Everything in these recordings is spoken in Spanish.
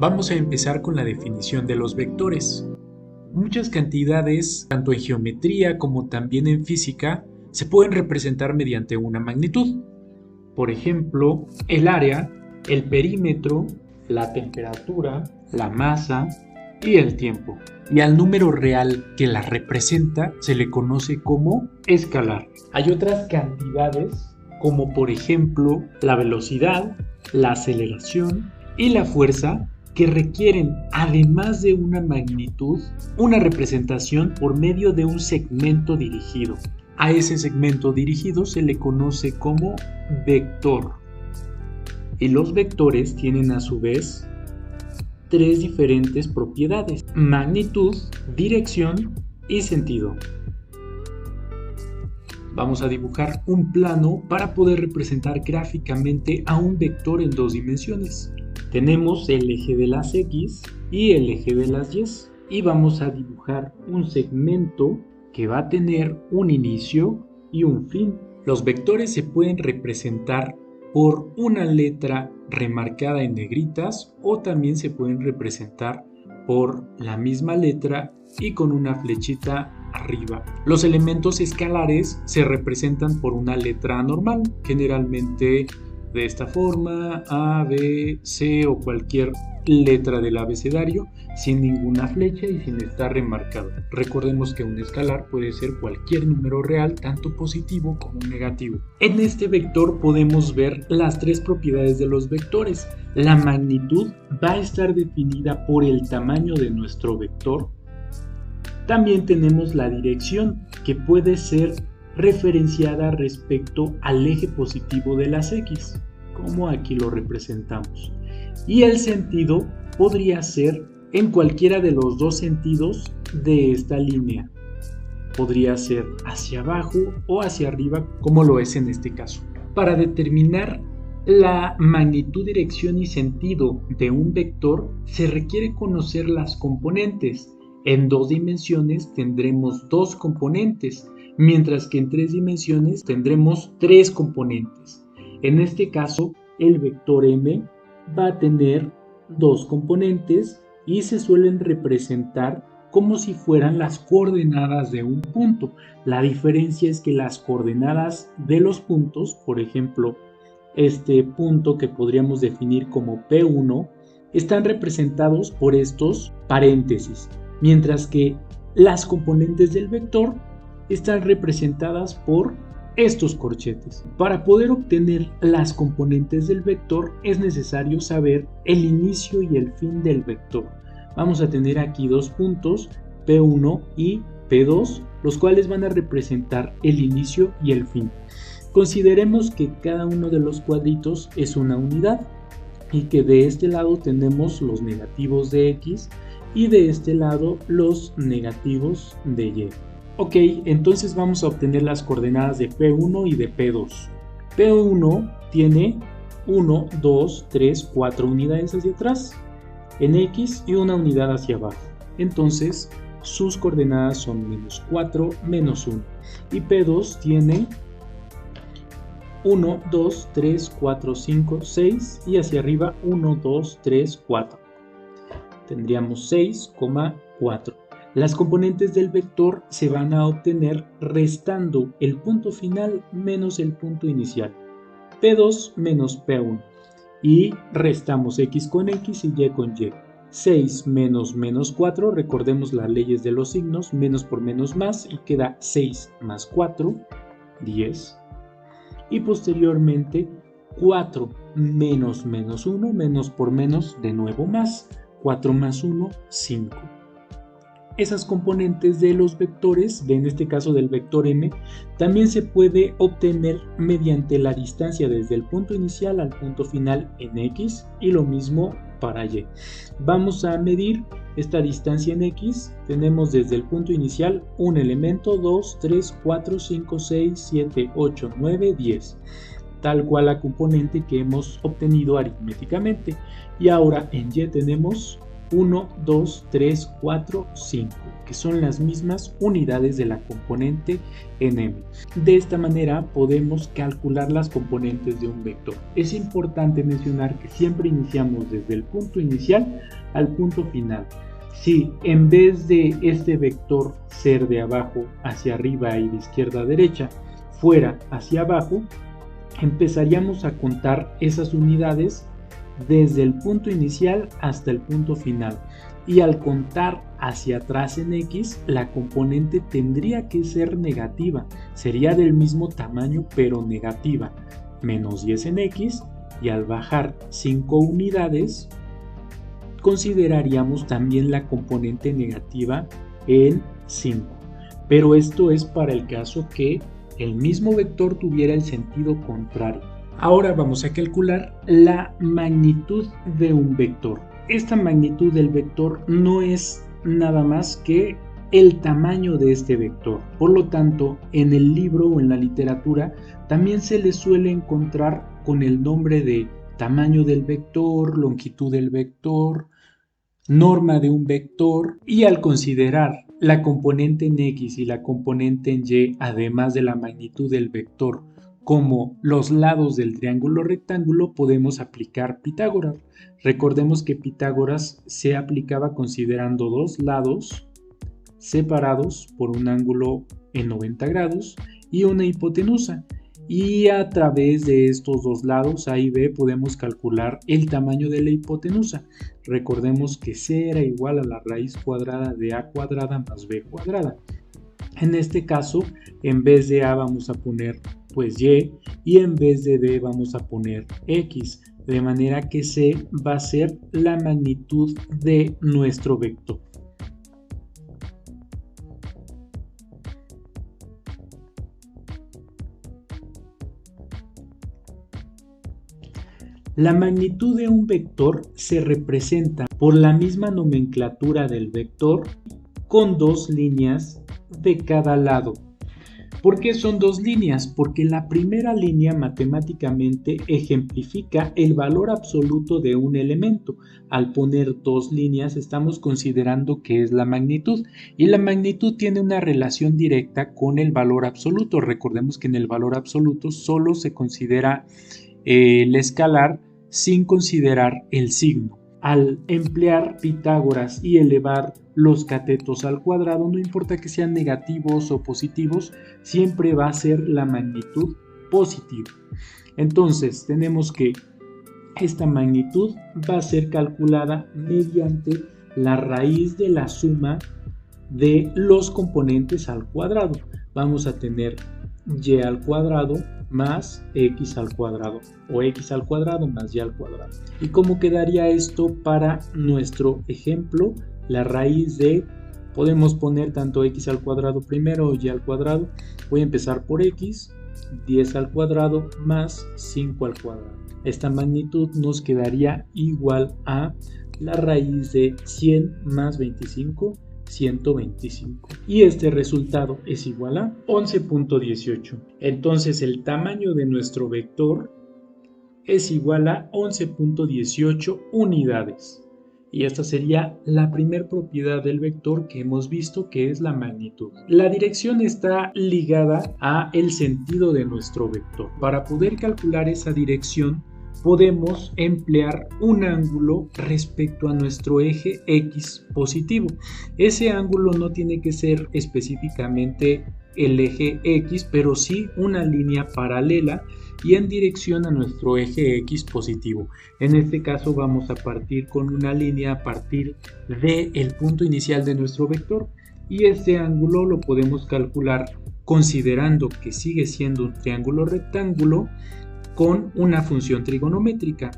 Vamos a empezar con la definición de los vectores. Muchas cantidades, tanto en geometría como también en física, se pueden representar mediante una magnitud. Por ejemplo, el área, el perímetro, la temperatura, la masa y el tiempo. Y al número real que la representa se le conoce como escalar. Hay otras cantidades, como por ejemplo la velocidad, la aceleración y la fuerza, que requieren, además de una magnitud, una representación por medio de un segmento dirigido. A ese segmento dirigido se le conoce como vector. Y los vectores tienen a su vez tres diferentes propiedades: magnitud, dirección y sentido. Vamos a dibujar un plano para poder representar gráficamente a un vector en dos dimensiones. Tenemos el eje de las X y el eje de las Y, y vamos a dibujar un segmento que va a tener un inicio y un fin. Los vectores se pueden representar por una letra remarcada en negritas, o también se pueden representar por la misma letra y con una flechita arriba. Los elementos escalares se representan por una letra normal, generalmente de esta forma: A, B, C o cualquier letra del abecedario, sin ninguna flecha y sin estar remarcado. Recordemos que un escalar puede ser cualquier número real, tanto positivo como negativo. En este vector podemos ver las tres propiedades de los vectores. La magnitud va a estar definida por el tamaño de nuestro vector. También tenemos la dirección, que puede ser referenciada respecto al eje positivo de las X, como aquí lo representamos. Y el sentido podría ser en cualquiera de los dos sentidos de esta línea. Podría ser hacia abajo o hacia arriba, como lo es en este caso. Para determinar la magnitud, dirección y sentido de un vector, se requiere conocer las componentes. En dos dimensiones tendremos dos componentes, mientras que en tres dimensiones tendremos tres componentes. En este caso, el vector m va a tener dos componentes y se suelen representar como si fueran las coordenadas de un punto. La diferencia es que las coordenadas de los puntos, por ejemplo, este punto que podríamos definir como P1, están representados por estos paréntesis, mientras que las componentes del vector están representadas por estos corchetes. Para poder obtener las componentes del vector es necesario saber el inicio y el fin del vector. Vamos a tener aquí dos puntos, P1 y P2, los cuales van a representar el inicio y el fin. Consideremos que cada uno de los cuadritos es una unidad y que de este lado tenemos los negativos de X y de este lado los negativos de Y. Ok, entonces vamos a obtener las coordenadas de P1 y de P2. P1 tiene 1, 2, 3, 4 unidades hacia atrás en X y una unidad hacia abajo. Entonces sus coordenadas son -4, -1. Y P2 tiene 1, 2, 3, 4, 5, 6 y hacia arriba 1, 2, 3, 4. Tendríamos 6,4. Las componentes del vector se van a obtener restando el punto final menos el punto inicial, P2 menos P1, y restamos X con X y Y con Y. 6 menos -4, recordemos las leyes de los signos: menos por menos más, y queda 6 más 4, 10. Y posteriormente 4 menos -1, menos por menos de nuevo más, 4 más 1, 5. Esas componentes de los vectores, en este caso del vector m, también se puede obtener mediante la distancia desde el punto inicial al punto final en X, y lo mismo para Y. Vamos a medir esta distancia en X. Tenemos desde el punto inicial un elemento, 2, 3, 4, 5, 6, 7, 8, 9, 10. Tal cual la componente que hemos obtenido aritméticamente. Y ahora en Y tenemos 1, 2, 3, 4, 5, que son las mismas unidades de la componente en M. De esta manera podemos calcular las componentes de un vector. Es importante mencionar que siempre iniciamos desde el punto inicial al punto final. Si en vez de este vector ser de abajo hacia arriba y de izquierda a derecha fuera hacia abajo, empezaríamos a contar esas unidades desde el punto inicial hasta el punto final, y al contar hacia atrás en X, la componente tendría que ser negativa, sería del mismo tamaño pero negativa, menos 10 en X, y al bajar 5 unidades consideraríamos también la componente negativa en 5, pero esto es para el caso que el mismo vector tuviera el sentido contrario. Ahora vamos a calcular la magnitud de un vector. Esta magnitud del vector no es nada más que el tamaño de este vector. Por lo tanto, en el libro o en la literatura también se le suele encontrar con el nombre de tamaño del vector, longitud del vector, norma de un vector, y al considerar la componente en X y la componente en Y, además de la magnitud del vector, como los lados del triángulo rectángulo, podemos aplicar Pitágoras. Recordemos que Pitágoras se aplicaba considerando dos lados separados por un ángulo en 90 grados y una hipotenusa. Y a través de estos dos lados, A y B, podemos calcular el tamaño de la hipotenusa. Recordemos que C era igual a la raíz cuadrada de A cuadrada más B cuadrada. En este caso, en vez de A vamos a poner pues Y, y en vez de B vamos a poner X, de manera que C va a ser la magnitud de nuestro vector. La magnitud de un vector se representa por la misma nomenclatura del vector con dos líneas de cada lado. ¿Por qué son dos líneas? Porque la primera línea matemáticamente ejemplifica el valor absoluto de un elemento. Al poner dos líneas estamos considerando que es la magnitud, y la magnitud tiene una relación directa con el valor absoluto. Recordemos que en el valor absoluto solo se considera el escalar sin considerar el signo. Al emplear Pitágoras y elevar los catetos al cuadrado, no importa que sean negativos o positivos, siempre va a ser la magnitud positiva. Entonces tenemos que esta magnitud va a ser calculada mediante la raíz de la suma de los componentes al cuadrado. Vamos a tener y al cuadrado más x al cuadrado, o x al cuadrado más y al cuadrado. ¿Y cómo quedaría esto para nuestro ejemplo? La raíz de, podemos poner tanto x al cuadrado primero o y al cuadrado. Voy a empezar por x, 10 al cuadrado más 5 al cuadrado. Esta magnitud nos quedaría igual a la raíz de 100 más 25, 125, y este resultado es igual a 11.18. Entonces el tamaño de nuestro vector es igual a 11.18 unidades, y esta sería la primera propiedad del vector que hemos visto, que es la magnitud. La dirección está ligada a el sentido de nuestro vector. Para poder calcular esa dirección podemos emplear un ángulo respecto a nuestro eje X positivo. Ese ángulo no tiene que ser específicamente el eje X, pero sí una línea paralela y en dirección a nuestro eje X positivo. En este caso vamos a partir con una línea a partir del punto inicial de nuestro vector, y este ángulo lo podemos calcular considerando que sigue siendo un triángulo rectángulo con una función trigonométrica.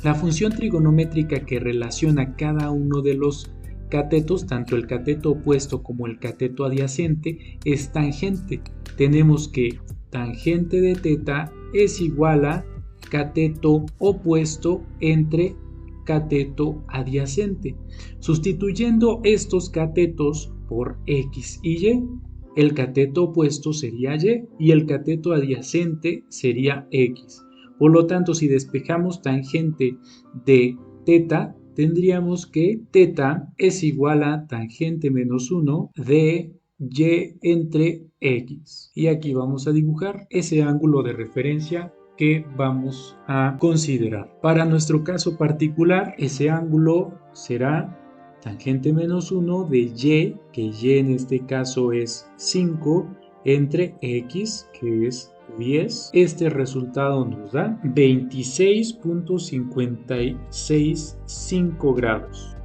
La función trigonométrica que relaciona cada uno de los catetos, tanto el cateto opuesto como el cateto adyacente, es tangente. Tenemos que tangente de θ es igual a cateto opuesto entre cateto adyacente. Sustituyendo estos catetos por x y y, el cateto opuesto sería y y el cateto adyacente sería x. Por lo tanto, si despejamos tangente de θ, tendríamos que θ es igual a tangente menos 1 de y entre x. Y aquí vamos a dibujar ese ángulo de referencia que vamos a considerar. Para nuestro caso particular, ese ángulo será tangente menos 1 de y, que y en este caso es 5, entre x, que es 10. Este resultado nos da 26.565 grados.